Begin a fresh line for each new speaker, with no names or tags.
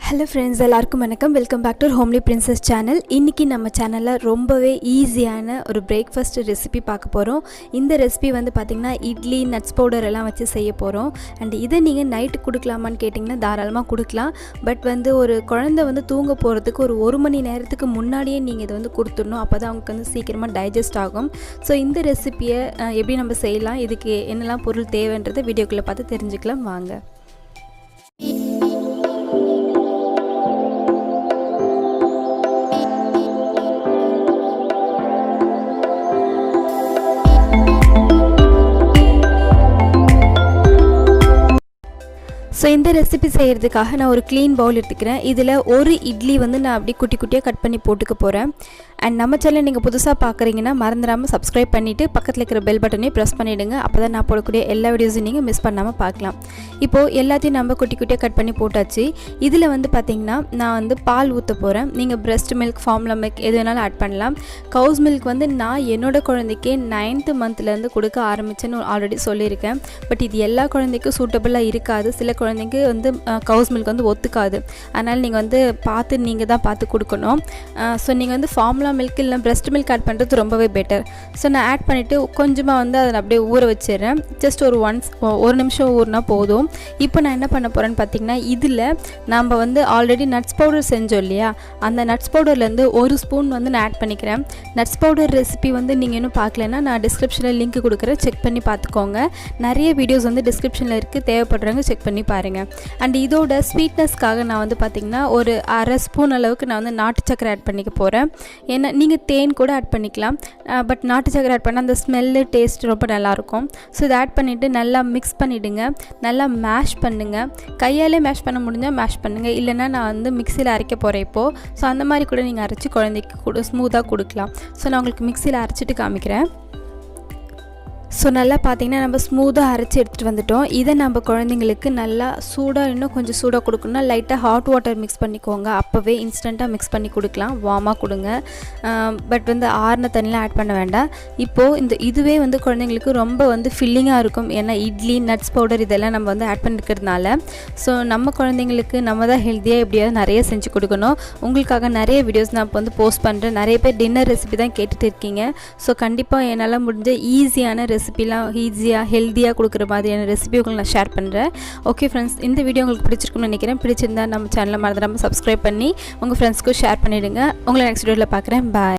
Hello friends, எல்லாருக்கும் வணக்கம். Welcome back to homely princess channel. இன்றைக்கி நம்ம சேனலில் ரொம்பவே ஈஸியான ஒரு பிரேக்ஃபாஸ்ட் ரெசிபி பார்க்க போகிறோம். இந்த ரெசிபி வந்து பார்த்திங்கன்னா இட்லி நட்ஸ் பவுடர் எல்லாம் வச்சு செய்ய போகிறோம். அண்ட் இதை நீங்கள் நைட்டு கொடுக்கலாமான்னு கேட்டிங்கன்னா தாராளமாக கொடுக்கலாம். பட் வந்து ஒரு குழந்தை வந்து தூங்க போகிறதுக்கு ஒரு மணி நேரத்துக்கு முன்னாடியே நீங்கள் இதை வந்து கொடுத்துடணும். அப்போ தான் அவங்களுக்கு வந்து சீக்கிரமாக டைஜஸ்ட் ஆகும். ஸோ இந்த ரெசிப்பியை எப்படி நம்ம செய்யலாம், இதுக்கு என்னெல்லாம் பொருள் தேவைன்றதை வீடியோக்குள்ளே பார்த்து தெரிஞ்சுக்கலாம் வாங்க. ஸோ இந்த ரெசிபி செய்கிறதுக்காக நான் ஒரு க்ளீன் பவுல் எடுத்துக்கிறேன். இதில் ஒரு இட்லி வந்து நான் அப்படியே குட்டி குட்டியாக கட் பண்ணி போட்டுக்க போகிறேன். அண்ட் நம்ம சேனல் நீங்கள் புதுசாக பார்க்குறீங்கன்னா மறந்துடாமல் சப்ஸ்கிரைப் பண்ணிவிட்டு பக்கத்தில் இருக்கிற பெல் பட்டனையும் ப்ரெஸ் பண்ணிவிடுங்க. அப்போ தான் நான் போடக்கூடிய எல்லா வீடியோஸும் நீங்கள் மிஸ் பண்ணாமல் பார்க்கலாம். இப்போது எல்லாத்தையும் நம்ம குட்டி குட்டியாக கட் பண்ணி போட்டாச்சு. இதில் வந்து பார்த்திங்கன்னா நான் வந்து பால் ஊற்ற போகிறேன். நீங்கள் பிரெஸ்ட் மில்க், ஃபார்முலா மில்க் எது வேணாலும் ஆட் பண்ணலாம். கவுஸ் மில்க் வந்து நான் என்னோடய குழந்தைக்கே 9th மந்த்லேருந்து கொடுக்க ஆரம்பித்தேன்னு ஆல்ரெடி சொல்லியிருக்கேன். பட் இது எல்லா குழந்தைக்கும் சூட்டபுளாக இருக்காது. சில குழந்தைக்கு வந்து கவுஸ் மில்க் வந்து ஒத்துக்காது. அதனால் நீங்கள் வந்து நீங்கள் தான் பார்த்து கொடுக்கணும். ஸோ நீங்கள் வந்து ஃபார்முலா மில்க் இல்லை பிரெஸ்ட் மில்க் ஆட் பண்ணுறது ரொம்பவே பெட்டர். ஸோ நான் ஆட் பண்ணிவிட்டு கொஞ்சமாக வந்து அதை அப்படியே ஊற வச்சிடுறேன். ஜஸ்ட் ஒரு நிமிஷம் ஊறினா போதும். இப்போ நான் என்ன பண்ண போகிறேன்னு பார்த்தீங்கன்னா, இதில் நம்ம வந்து ஆல்ரெடி நட்ஸ் பவுடர் செஞ்சோம் இல்லையா, அந்த நட்ஸ் பவுடர்லேருந்து ஒரு ஸ்பூன் வந்து நான் ஆட் பண்ணிக்கிறேன். நட்ஸ் பவுடர் ரெசிபி வந்து நீங்கள் இன்னும் பார்க்கலன்னா நான் டிஸ்கிரிப்ஷனில் லிங்க் கொடுக்குறேன், செக் பண்ணி பார்த்துக்கோங்க. நிறைய வீடியோஸ் வந்து டிஸ்கிரிப்ஷனில் இருக்குது, தேவைப்படுறவங்க செக் பண்ணி பாருங்கள். அண்ட் இதோட ஸ்வீட்னஸ்க்காக நான் வந்து பார்த்திங்கன்னா ஒரு அரை ஸ்பூன் அளவுக்கு நான் வந்து நாட்டு சக்கரை ஆட் பண்ணிக்க போகிறேன். ஏன்னா நீங்கள் தேன் கூட ஆட் பண்ணிக்கலாம். பட் நாட்டு சக்கரை ஆட் பண்ணால் அந்த ஸ்மெல்லு டேஸ்ட் ரொம்ப நல்லாயிருக்கும். ஸோ இதை ஆட் பண்ணிவிட்டு நல்லா மிக்ஸ் பண்ணிவிடுங்க. நல்லா மேஷ் பண்ணுங்கள். கையாலே மேஷ் பண்ண முடிஞ்சால் மேஷ் பண்ணுங்கள், இல்லைனா நான் வந்து மிக்சியில் அரைக்க போகிறேன் இப்போது. ஸோ அந்த மாதிரி கூட நீங்கள் அரைச்சி குழந்தைக்கு ஸ்மூத்தாக கொடுக்கலாம். ஸோ நான் உங்களுக்கு மிக்சியில் அரைச்சிட்டு காமிக்கிறேன். ஸோ நல்லா பார்த்திங்கன்னா நம்ம ஸ்மூத்தாக அரைச்சி எடுத்துகிட்டு வந்துட்டோம். இதை நம்ம குழந்தைங்களுக்கு நல்லா சூடாக, இன்னும் கொஞ்சம் சூடாக கொடுக்கணும்னா லைட்டாக ஹாட் வாட்டர் மிக்ஸ் பண்ணிக்கோங்க. அப்போவே இன்ஸ்டண்ட்டாக மிக்ஸ் பண்ணி கொடுக்கலாம். வார்மாக கொடுங்க. பட் வந்து ஆறின தண்ணிலாம் ஆட் பண்ண வேண்டாம். இப்போது இதுவே வந்து குழந்தைங்களுக்கு ரொம்ப வந்து ஃபில்லிங்காக இருக்கும். ஏன்னா இட்லி நட்ஸ் பவுடர் இதெல்லாம் நம்ம வந்து ஆட் பண்ணிக்கிறதுனால. ஸோ நம்ம குழந்தைங்களுக்கு நம்ம தான் ஹெல்த்தியாக எப்படியாவது நிறைய செஞ்சு கொடுக்கணும். உங்களுக்காக நிறைய வீடியோஸ் நான் இப்போ வந்து போஸ்ட் பண்ணுறேன். நிறைய பேர் டின்னர் ரெசிபி தான் கேட்டுட்டு இருக்கீங்க. ஸோ கண்டிப்பாக என்னால் முடிஞ்ச ஈஸியான ரெசிபிலாம் ஈஸியாக ஹெல்த்தியாக கொடுக்குற மாதிரியான ரெசிபி உங்களுக்கு நான் ஷேர் பண்ணுறேன். ஓகே ஃப்ரெண்ட்ஸ், இந்த வீடியோ உங்களுக்கு பிடிச்சிருக்குன்னு நினைக்கிறேன். பிடிச்சிருந்தா நம்ம சேனலை மறந்துடாமல் சப்ஸ்கிரைப் பண்ணி உங்கள் ஃப்ரெண்ட்ஸ்க்கும் ஷேர் பண்ணிவிடுங்க. உங்களை நெக்ஸ்ட் வீடியோவில் பார்க்குறேன். பாய்.